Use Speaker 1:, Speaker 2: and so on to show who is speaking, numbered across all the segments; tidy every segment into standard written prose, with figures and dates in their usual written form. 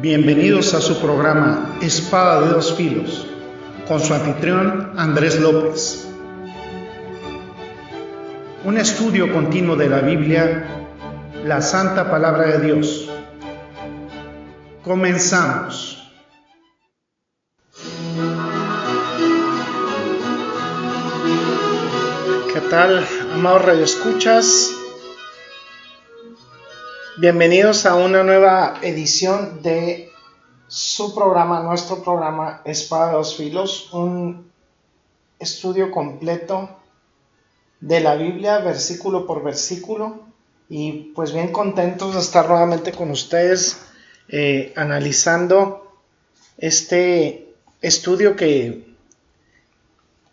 Speaker 1: Bienvenidos a su programa Espada de dos Filos, con su anfitrión Andrés López. Un estudio continuo de la Biblia, la Santa Palabra de Dios. Comenzamos. ¿Qué tal, amados radioescuchas? Bienvenidos a una nueva edición de su programa, nuestro programa Espada de dos Filos, un estudio completo de la Biblia, versículo por versículo, y pues bien contentos de estar nuevamente con ustedes analizando este estudio que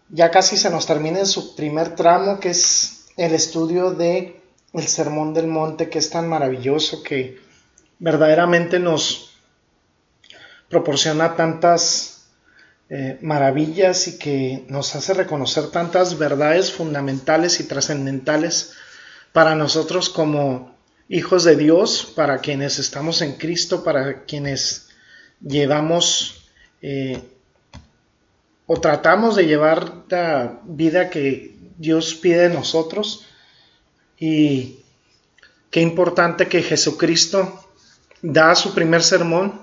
Speaker 1: ya casi se nos termina en su primer tramo, que es el estudio de el Sermón del Monte, que es tan maravilloso, que verdaderamente nos proporciona tantas maravillas y que nos hace reconocer tantas verdades fundamentales y trascendentales para nosotros como hijos de Dios, para quienes estamos en Cristo, para quienes llevamos o tratamos de llevar la vida que Dios pide de nosotros. Y qué importante que Jesucristo da su primer sermón,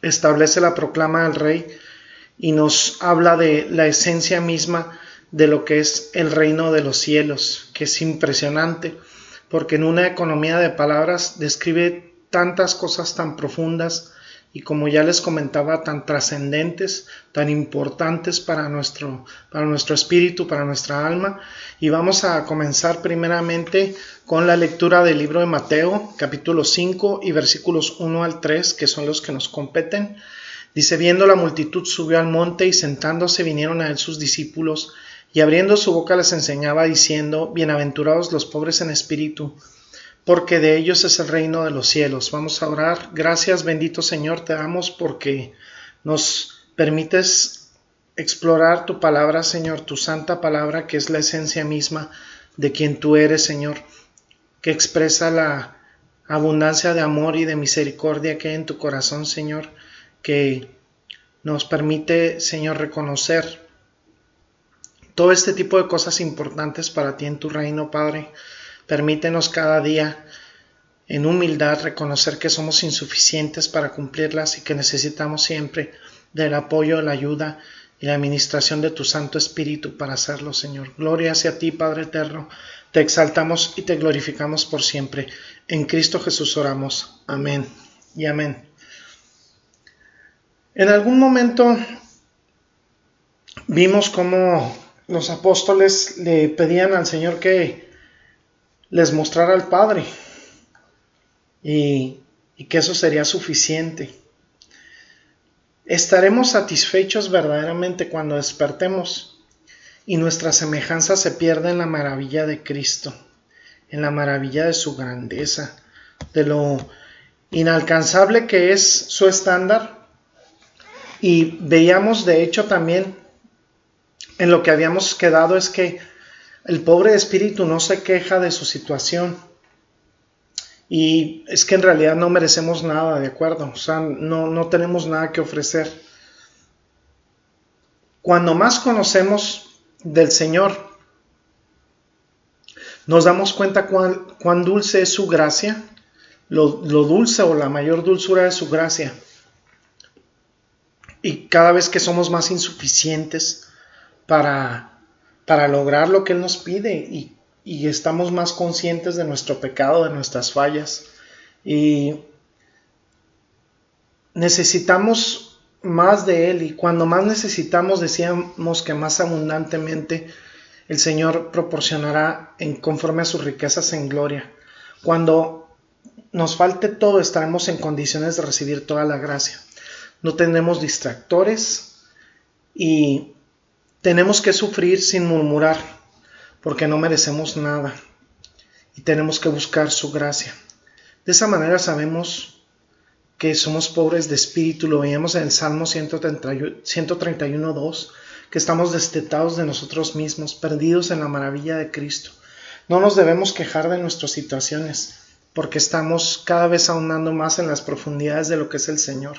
Speaker 1: establece la proclama del Rey y nos habla de la esencia misma de lo que es el reino de los cielos, que es impresionante, porque en una economía de palabras describe tantas cosas tan profundas y, como ya les comentaba, tan trascendentes, tan importantes para nuestro espíritu, para nuestra alma. Y vamos a comenzar primeramente con la lectura del libro de Mateo, capítulo 5 y versículos 1 al 3, que son los que nos competen. Dice: viendo la multitud, subió al monte, y sentándose vinieron a él sus discípulos, y abriendo su boca les enseñaba, diciendo: bienaventurados los pobres en espíritu, porque de ellos es el reino de los cielos. Vamos a orar. Gracias, bendito Señor, te damos porque nos permites explorar tu palabra, Señor, tu santa palabra, que es la esencia misma de quien tú eres, Señor, que expresa la abundancia de amor y de misericordia que hay en tu corazón, Señor, que nos permite, Señor, reconocer todo este tipo de cosas importantes para ti en tu reino, Padre. Permítenos cada día en humildad reconocer que somos insuficientes para cumplirlas y que necesitamos siempre del apoyo, la ayuda y la administración de tu Santo Espíritu para hacerlo, Señor. Gloria hacia ti, Padre eterno. Te exaltamos y te glorificamos por siempre. En Cristo Jesús oramos. Amén y amén. En algún momento vimos cómo los apóstoles le pedían al Señor que les mostrara al Padre y que eso sería suficiente. Estaremos satisfechos verdaderamente cuando despertemos y nuestra semejanza se pierda en la maravilla de Cristo, en la maravilla de su grandeza, de lo inalcanzable que es su estándar. Y veíamos, de hecho, también en lo que habíamos quedado, es que el pobre de espíritu no se queja de su situación. Y es que en realidad no merecemos nada, ¿de acuerdo? O sea, no tenemos nada que ofrecer. Cuando más conocemos del Señor, nos damos cuenta cuán dulce es su gracia, lo dulce o la mayor dulzura de su gracia. Y cada vez que somos más insuficientes para lograr lo que Él nos pide y estamos más conscientes de nuestro pecado, de nuestras fallas, y necesitamos más de Él. Y cuando más necesitamos, decíamos que más abundantemente el Señor proporcionará conforme a sus riquezas en gloria. Cuando nos falte todo, estaremos en condiciones de recibir toda la gracia. No tendremos distractores y tenemos que sufrir sin murmurar, porque no merecemos nada y tenemos que buscar su gracia. De esa manera sabemos que somos pobres de espíritu. Lo veíamos en el Salmo 131:2, que estamos destetados de nosotros mismos, perdidos en la maravilla de Cristo. No nos debemos quejar de nuestras situaciones, porque estamos cada vez ahondando más en las profundidades de lo que es el Señor.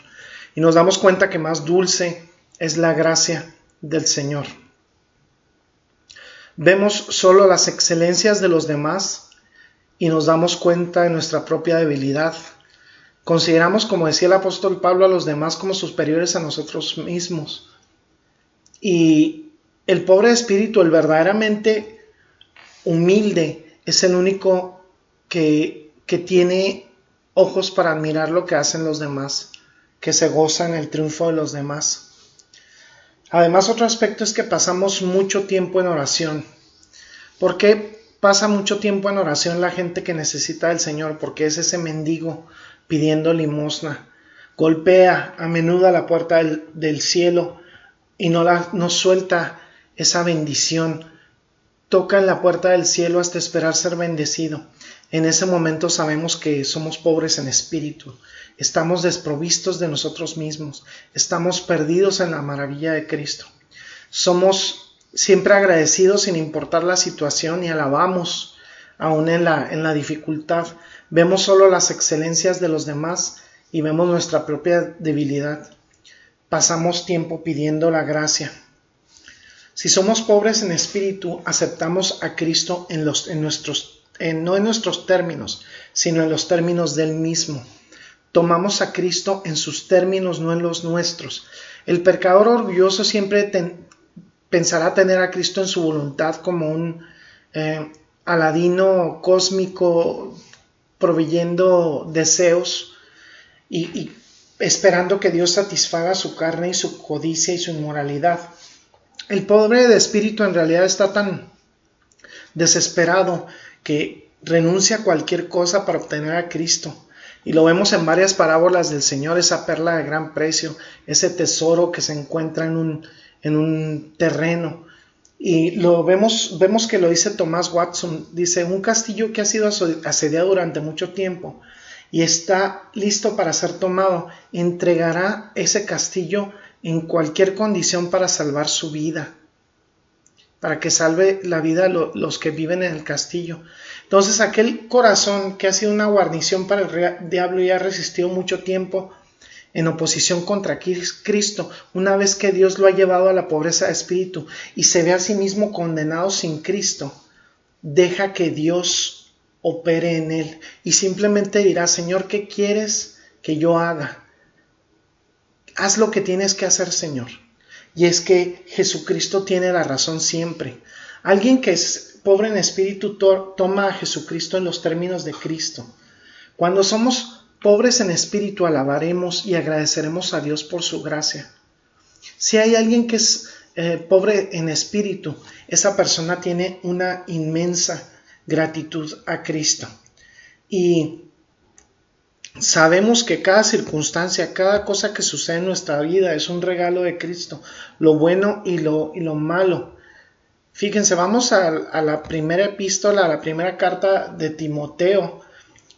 Speaker 1: Y nos damos cuenta que más dulce es la gracia del Señor. Vemos solo las excelencias de los demás y nos damos cuenta de nuestra propia debilidad. Consideramos, como decía el apóstol Pablo, a los demás como superiores a nosotros mismos. Y el pobre de espíritu, el verdaderamente humilde, es el único que tiene ojos para admirar lo que hacen los demás, que se goza en el triunfo de los demás. Además, otro aspecto es que pasamos mucho tiempo en oración. ¿Por qué pasa mucho tiempo en oración la gente que necesita del Señor? Porque es ese mendigo pidiendo limosna. Golpea a menudo a la puerta del cielo y no suelta esa bendición. Toca en la puerta del cielo hasta esperar ser bendecido. En ese momento sabemos que somos pobres en espíritu. Estamos desprovistos de nosotros mismos. Estamos perdidos en la maravilla de Cristo. Somos siempre agradecidos sin importar la situación y alabamos aún en la dificultad. Vemos solo las excelencias de los demás y vemos nuestra propia debilidad. Pasamos tiempo pidiendo la gracia. Si somos pobres en espíritu, aceptamos a Cristo no en nuestros términos, sino en los términos del mismo. Tomamos a Cristo en sus términos, no en los nuestros. El pecador orgulloso siempre pensará tener a Cristo en su voluntad como un aladino cósmico proveyendo deseos y esperando que Dios satisfaga su carne y su codicia y su inmoralidad. El pobre de espíritu en realidad está tan desesperado que renuncia a cualquier cosa para obtener a Cristo. Y lo vemos en varias parábolas del Señor, esa perla de gran precio, ese tesoro que se encuentra en un terreno. Y vemos que lo dice Thomas Watson, dice: un castillo que ha sido asediado durante mucho tiempo y está listo para ser tomado, entregará ese castillo en cualquier condición para salvar su vida, para que salve la vida de los que viven en el castillo. Entonces aquel corazón que ha sido una guarnición para el diablo y ha resistido mucho tiempo en oposición contra Cristo, una vez que Dios lo ha llevado a la pobreza de espíritu y se ve a sí mismo condenado sin Cristo, deja que Dios opere en él y simplemente dirá: Señor, ¿qué quieres que yo haga? Haz lo que tienes que hacer, Señor. Y es que Jesucristo tiene la razón siempre. Alguien que es pobre en espíritu toma a Jesucristo en los términos de Cristo. Cuando somos pobres en espíritu, alabaremos y agradeceremos a Dios por su gracia. Si hay alguien que es pobre en espíritu, esa persona tiene una inmensa gratitud a Cristo. Y sabemos que cada circunstancia, cada cosa que sucede en nuestra vida es un regalo de Cristo, lo bueno y lo malo. Fíjense, vamos a la primera epístola, a la primera carta de Timoteo,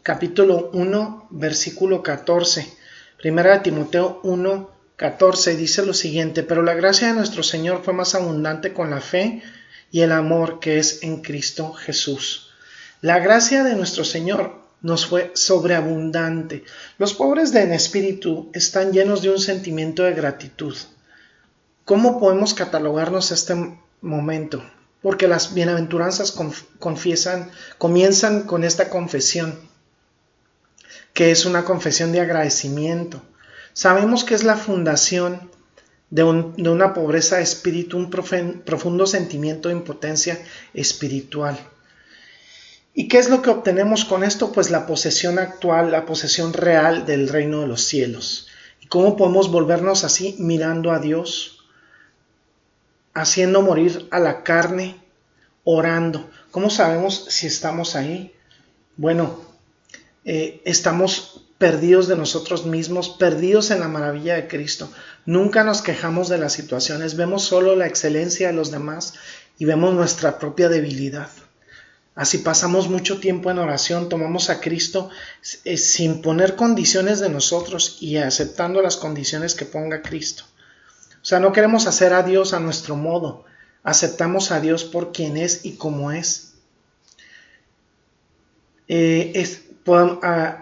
Speaker 1: capítulo 1, versículo 14. Primera de Timoteo 1, 14 dice lo siguiente: pero la gracia de nuestro Señor fue más abundante con la fe y el amor que es en Cristo Jesús. La gracia de nuestro Señor nos fue sobreabundante. Los pobres en espíritu están llenos de un sentimiento de gratitud. ¿Cómo podemos catalogarnos este momento? Porque las bienaventuranzas comienzan con esta confesión, que es una confesión de agradecimiento. Sabemos que es la fundación de una pobreza de espíritu, un profundo sentimiento de impotencia espiritual. ¿Y qué es lo que obtenemos con esto? Pues la posesión actual, la posesión real del reino de los cielos. ¿Y cómo podemos volvernos así? Mirando a Dios, haciendo morir a la carne, orando. ¿Cómo sabemos si estamos ahí? Bueno, estamos perdidos de nosotros mismos, perdidos en la maravilla de Cristo. Nunca nos quejamos de las situaciones, vemos solo la excelencia de los demás y vemos nuestra propia debilidad. Así pasamos mucho tiempo en oración, tomamos a Cristo sin poner condiciones de nosotros y aceptando las condiciones que ponga Cristo. O sea, no queremos hacer a Dios a nuestro modo, aceptamos a Dios por quien es y como es.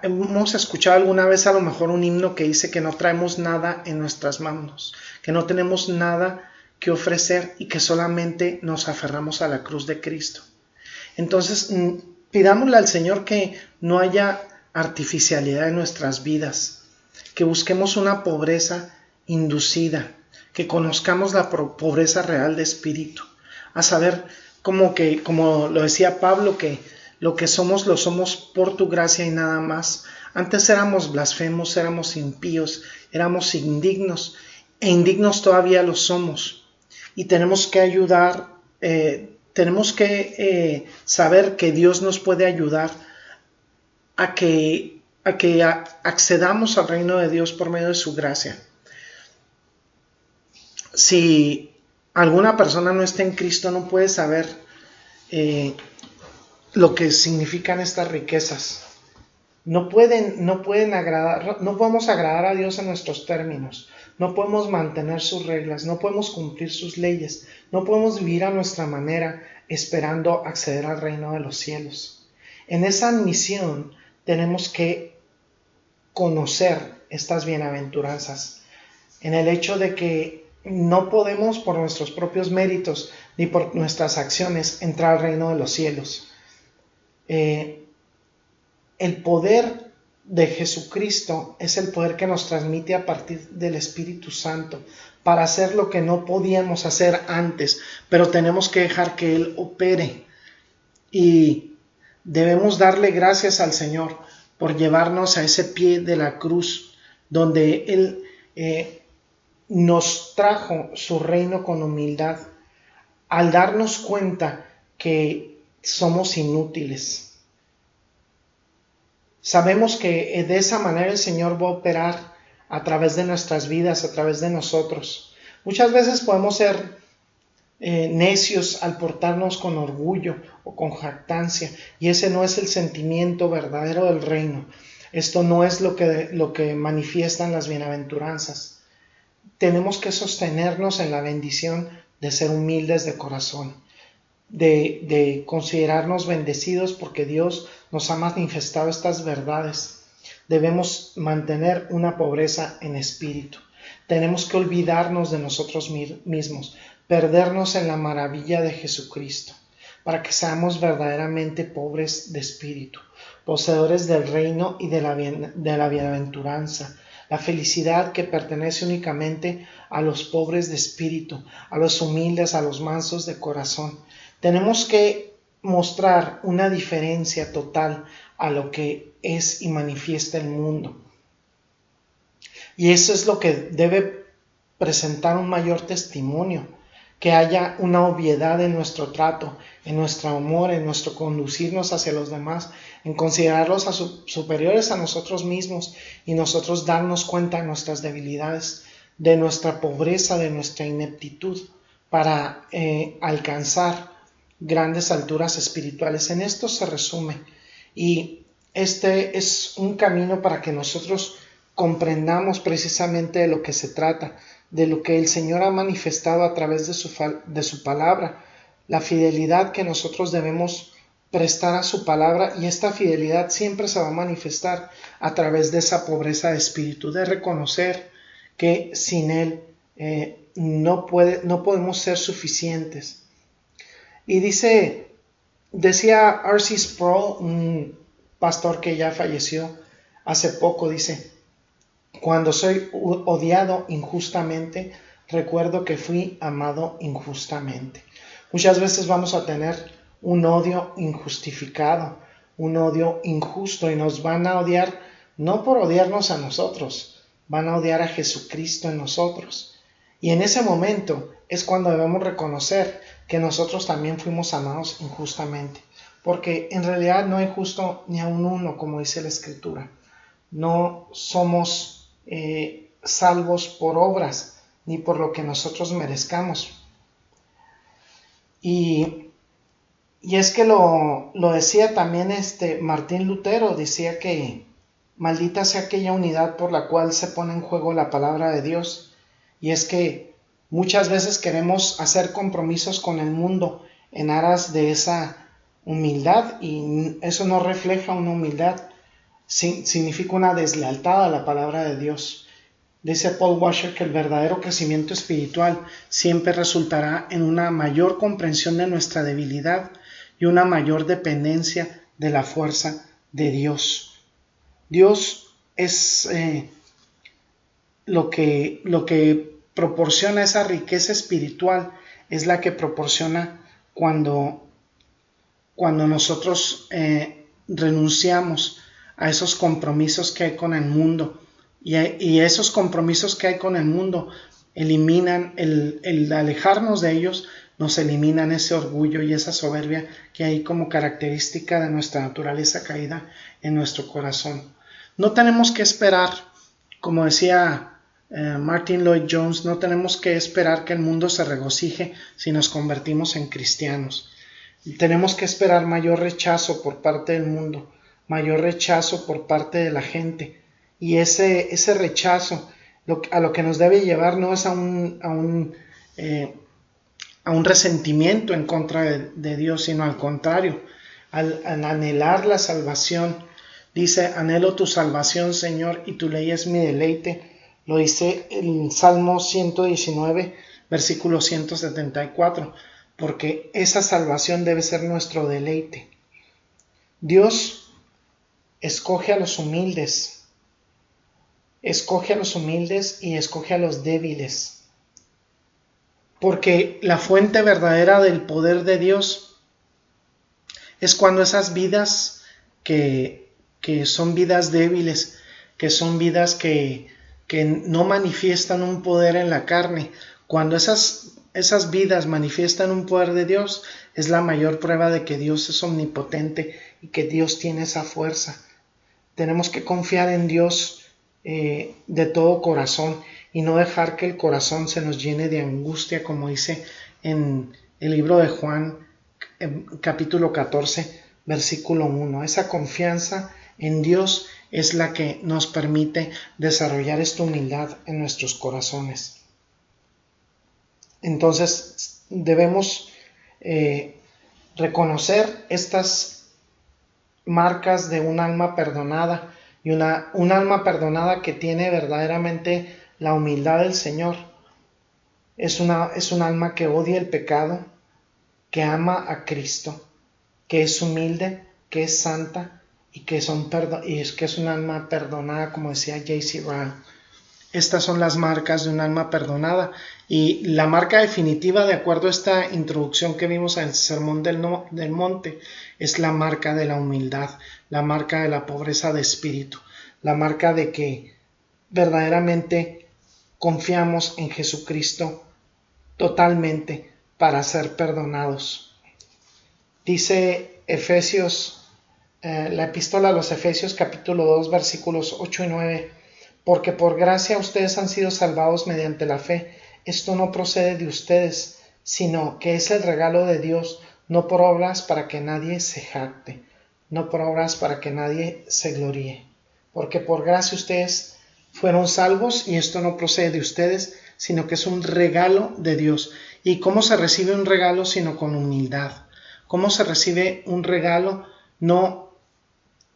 Speaker 1: hemos escuchado alguna vez a lo mejor un himno que dice que no traemos nada en nuestras manos, que no tenemos nada que ofrecer y que solamente nos aferramos a la cruz de Cristo. Entonces, pidámosle al Señor que no haya artificialidad en nuestras vidas, que busquemos una pobreza inducida, que conozcamos la pobreza real de espíritu, a saber como lo decía Pablo, que lo que somos lo somos por tu gracia y nada más. Antes éramos blasfemos, éramos impíos, éramos indignos, e indignos todavía lo somos, y tenemos que ayudar, tenemos que saber que Dios nos puede ayudar a que accedamos al reino de Dios por medio de su gracia. Si alguna persona no está en Cristo, no puede saber lo que significan estas riquezas. No pueden agradar, no podemos agradar a Dios en nuestros términos, no podemos mantener sus reglas, no podemos cumplir sus leyes, no podemos vivir a nuestra manera esperando acceder al reino de los cielos. En esa misión tenemos que conocer estas bienaventuranzas, en el hecho de que no podemos por nuestros propios méritos ni por nuestras acciones entrar al reino de los cielos. El poder de Jesucristo es el poder que nos transmite a partir del Espíritu Santo para hacer lo que no podíamos hacer antes, pero tenemos que dejar que Él opere, y debemos darle gracias al Señor por llevarnos a ese pie de la cruz donde Él nos trajo su reino con humildad, al darnos cuenta que somos inútiles. Sabemos que de esa manera el Señor va a operar a través de nuestras vidas, a través de nosotros. Muchas veces podemos ser necios al portarnos con orgullo o con jactancia, y ese no es el sentimiento verdadero del reino. Esto no es lo que manifiestan las bienaventuranzas. Tenemos que sostenernos en la bendición de ser humildes de corazón, de considerarnos bendecidos porque Dios nos ha manifestado estas verdades. Debemos mantener una pobreza en espíritu. Tenemos que olvidarnos de nosotros mismos, perdernos en la maravilla de Jesucristo, para que seamos verdaderamente pobres de espíritu, poseedores del reino y de la bienaventuranza, la felicidad que pertenece únicamente a los pobres de espíritu, a los humildes, a los mansos de corazón. Tenemos que mostrar una diferencia total a lo que es y manifiesta el mundo. Y eso es lo que debe presentar un mayor testimonio, que haya una obviedad en nuestro trato, en nuestro amor, en nuestro conducirnos hacia los demás, en considerarlos superiores a nosotros mismos, y nosotros darnos cuenta de nuestras debilidades, de nuestra pobreza, de nuestra ineptitud, para alcanzar grandes alturas espirituales. En esto se resume, y este es un camino para que nosotros comprendamos precisamente de lo que se trata, de lo que el Señor ha manifestado a través de su palabra, la fidelidad que nosotros debemos prestar a su palabra, y esta fidelidad siempre se va a manifestar a través de esa pobreza de espíritu, de reconocer que sin Él no podemos ser suficientes. Y decía R.C. Sproul, un pastor que ya falleció hace poco, dice: cuando soy odiado injustamente, recuerdo que fui amado injustamente. Muchas veces vamos a tener un odio injustificado, un odio injusto, y nos van a odiar no por odiarnos a nosotros, van a odiar a Jesucristo en nosotros. Y en ese momento es cuando debemos reconocer que nosotros también fuimos amados injustamente, porque en realidad no hay justo ni a un uno, como dice la Escritura. No somos salvos por obras ni por lo que nosotros merezcamos. Y es que lo decía también Martín Lutero, decía que maldita sea aquella unidad por la cual se pone en juego la palabra de Dios. Y es que muchas veces queremos hacer compromisos con el mundo en aras de esa humildad, y eso no refleja una humildad. significa una deslealtad a la palabra de Dios. Dice Paul Washer que el verdadero crecimiento espiritual siempre resultará en una mayor comprensión de nuestra debilidad y una mayor dependencia de la fuerza de Dios. Dios es lo que proporciona esa riqueza espiritual, es la que proporciona cuando nosotros renunciamos a esos compromisos que hay con el mundo, y esos compromisos que hay con el mundo eliminan el alejarnos de ellos, nos eliminan ese orgullo y esa soberbia que hay como característica de nuestra naturaleza caída en nuestro corazón. No tenemos que esperar, como decía Martin Lloyd Jones, no tenemos que esperar que el mundo se regocije si nos convertimos en cristianos. Tenemos que esperar mayor rechazo por parte del mundo, mayor rechazo por parte de la gente, y ese rechazo a lo que nos debe llevar no es a un resentimiento en contra de Dios, sino al contrario, al anhelar la salvación. Dice: anhelo tu salvación, Señor, y tu ley es mi deleite. Lo dice el Salmo 119, versículo 174, porque esa salvación debe ser nuestro deleite. Dios escoge a los humildes, y escoge a los débiles, porque la fuente verdadera del poder de Dios es cuando esas vidas que son vidas débiles, que son vidas que no manifiestan un poder en la carne, cuando esas vidas manifiestan un poder de Dios, es la mayor prueba de que Dios es omnipotente y que Dios tiene esa fuerza. Tenemos que confiar en Dios de todo corazón y no dejar que el corazón se nos llene de angustia, como dice en el libro de Juan, capítulo 14, versículo 1. Esa confianza en Dios es la que nos permite desarrollar esta humildad en nuestros corazones. Entonces debemos reconocer estas marcas de un alma perdonada, y un alma perdonada que tiene verdaderamente la humildad del Señor. Es un alma que odia el pecado, que ama a Cristo, que es humilde, que es santa y que es un alma perdonada, como decía J.C. Ryle. Estas son las marcas de un alma perdonada, y la marca definitiva, de acuerdo a esta introducción que vimos en el Sermón del Monte, es la marca de la humildad, la marca de la pobreza de espíritu, la marca de que verdaderamente confiamos en Jesucristo totalmente para ser perdonados. Dice la epístola a los Efesios capítulo 2 versículos 8 y 9: porque por gracia ustedes han sido salvados mediante la fe. Esto no procede de ustedes, sino que es el regalo de Dios, no por obras para que nadie se jacte, no por obras para que nadie se gloríe. Porque por gracia ustedes fueron salvos, y esto no procede de ustedes, sino que es un regalo de Dios. ¿Y cómo se recibe un regalo sino con humildad? ¿Cómo se recibe un regalo? No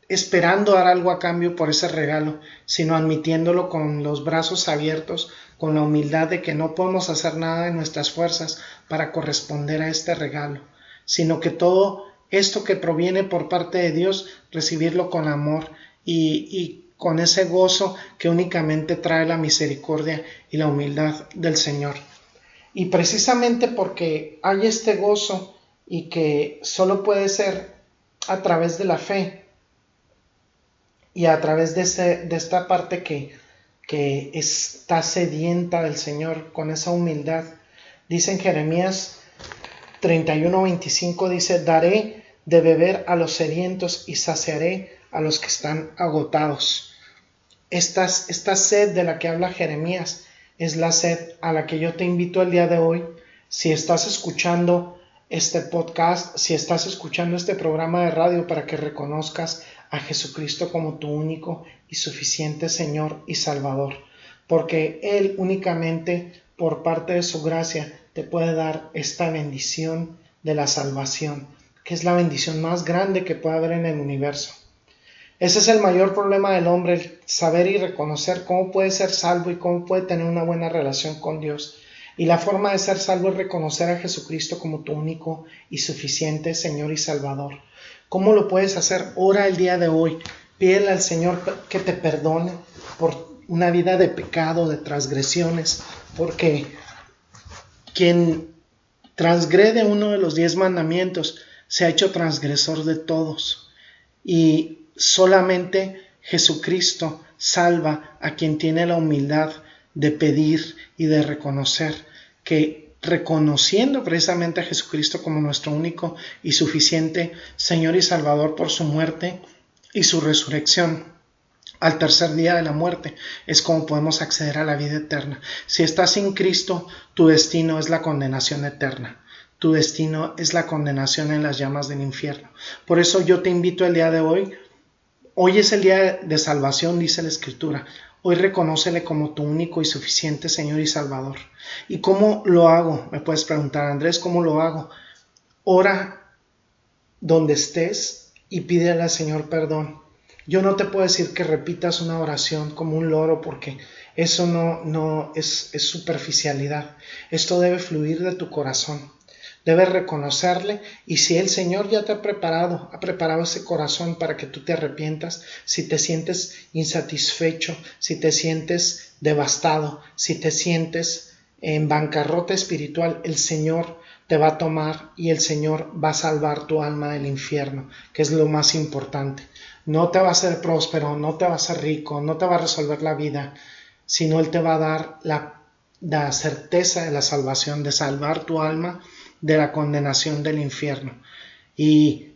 Speaker 1: esperando dar algo a cambio por ese regalo, sino admitiéndolo con los brazos abiertos, con la humildad de que no podemos hacer nada de nuestras fuerzas para corresponder a este regalo, sino que todo esto que proviene por parte de Dios, recibirlo con amor y con ese gozo que únicamente trae la misericordia y la humildad del Señor. Y precisamente porque hay este gozo, y que solo puede ser a través de la fe, y a través de esta parte que está sedienta del Señor, con esa humildad. Dice en Jeremías 31:25, dice: daré de beber a los sedientos y saciaré a los que están agotados. Esta sed de la que habla Jeremías es la sed a la que yo te invito el día de hoy. Si estás escuchando este podcast, si estás escuchando este programa de radio, para que reconozcas a Jesucristo como tu único y suficiente Señor y Salvador, porque Él únicamente por parte de su gracia te puede dar esta bendición de la salvación, que es la bendición más grande que puede haber en el universo. Ese es el mayor problema del hombre, el saber y reconocer cómo puede ser salvo y cómo puede tener una buena relación con Dios. Y la forma de ser salvo es reconocer a Jesucristo como tu único y suficiente Señor y Salvador. ¿Cómo lo puedes hacer? Ora el día de hoy. Pídele al Señor que te perdone por una vida de pecado, de transgresiones, porque quien transgrede uno de los 10 mandamientos se ha hecho transgresor de todos. Y solamente Jesucristo salva a quien tiene la humildad de pedir y de reconocer que, reconociendo precisamente a Jesucristo como nuestro único y suficiente Señor y Salvador por su muerte y su resurrección al tercer día de la muerte, es como podemos acceder a la vida eterna. Si estás sin Cristo, tu destino es la condenación eterna. Tu destino es la condenación en las llamas del infierno. Por eso yo te invito el día de hoy. Hoy es el día de salvación, dice la Escritura. Hoy reconócele como tu único y suficiente Señor y Salvador. ¿Y cómo lo hago? Me puedes preguntar, Andrés, ¿cómo lo hago? Ora donde estés y pídele al Señor perdón. Yo no te puedo decir que repitas una oración como un loro, porque eso no es superficialidad. Esto debe fluir de tu corazón. Debes reconocerle, y si el Señor ya te ha preparado ese corazón para que tú te arrepientas, si te sientes insatisfecho, si te sientes devastado, si te sientes en bancarrota espiritual, el Señor te va a tomar y el Señor va a salvar tu alma del infierno, que es lo más importante. No te va a hacer próspero, no te va a hacer rico, no te va a resolver la vida, sino Él te va a dar la certeza de la salvación, de salvar tu alma de la condenación del infierno. Y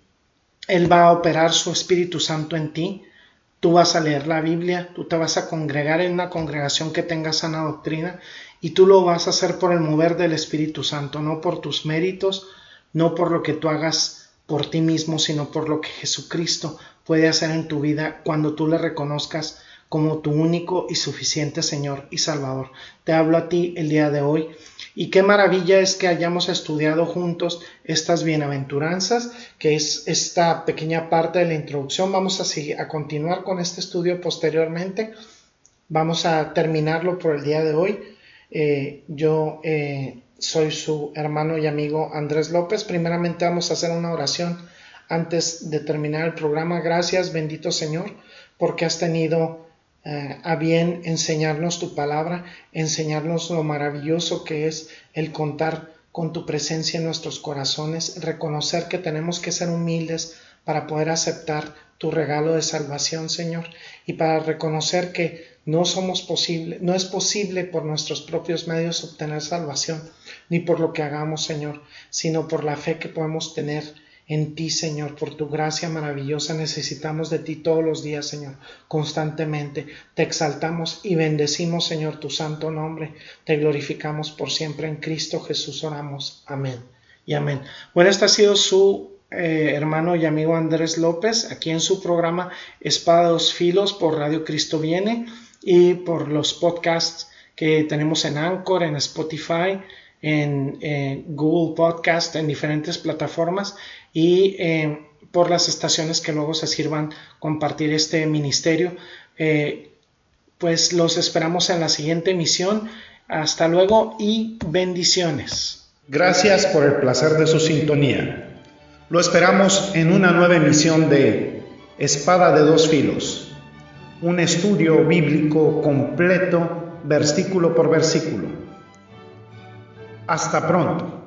Speaker 1: Él va a operar su Espíritu Santo en ti. Tú vas a leer la Biblia, tú te vas a congregar en una congregación que tenga sana doctrina, y tú lo vas a hacer por el mover del Espíritu Santo, no por tus méritos, no por lo que tú hagas por ti mismo, sino por lo que Jesucristo puede hacer en tu vida cuando tú le reconozcas como tu único y suficiente Señor y Salvador. Te hablo a ti el día de hoy, y qué maravilla es que hayamos estudiado juntos estas bienaventuranzas, que es esta pequeña parte de la introducción. Vamos a continuar con este estudio posteriormente. Vamos a terminarlo por el día de hoy. Yo soy su hermano y amigo Andrés López. Primeramente vamos a hacer una oración antes de terminar el programa. Gracias, bendito Señor, porque has tenido a bien enseñarnos tu palabra, enseñarnos lo maravilloso que es el contar con tu presencia en nuestros corazones, reconocer que tenemos que ser humildes para poder aceptar tu regalo de salvación, Señor, y para reconocer que no es posible por nuestros propios medios obtener salvación, ni por lo que hagamos, Señor, sino por la fe que podemos tener en ti, Señor. Por tu gracia maravillosa necesitamos de ti todos los días, Señor, constantemente. Te exaltamos y bendecimos, Señor, tu santo nombre. Te glorificamos por siempre. En Cristo Jesús oramos. Amén y amén. Bueno, este ha sido su hermano y amigo Andrés López, aquí en su programa Espada de Dos Filos por Radio Cristo Viene, y por los podcasts que tenemos en Anchor, en Spotify, en Google Podcast, en diferentes plataformas, y por las estaciones que luego se sirvan compartir este ministerio. Pues los esperamos en la siguiente emisión. Hasta luego y bendiciones.
Speaker 2: Gracias por el placer de su sintonía. Lo esperamos en una nueva emisión de Espada de Dos Filos, un estudio bíblico completo, versículo por versículo. Hasta pronto.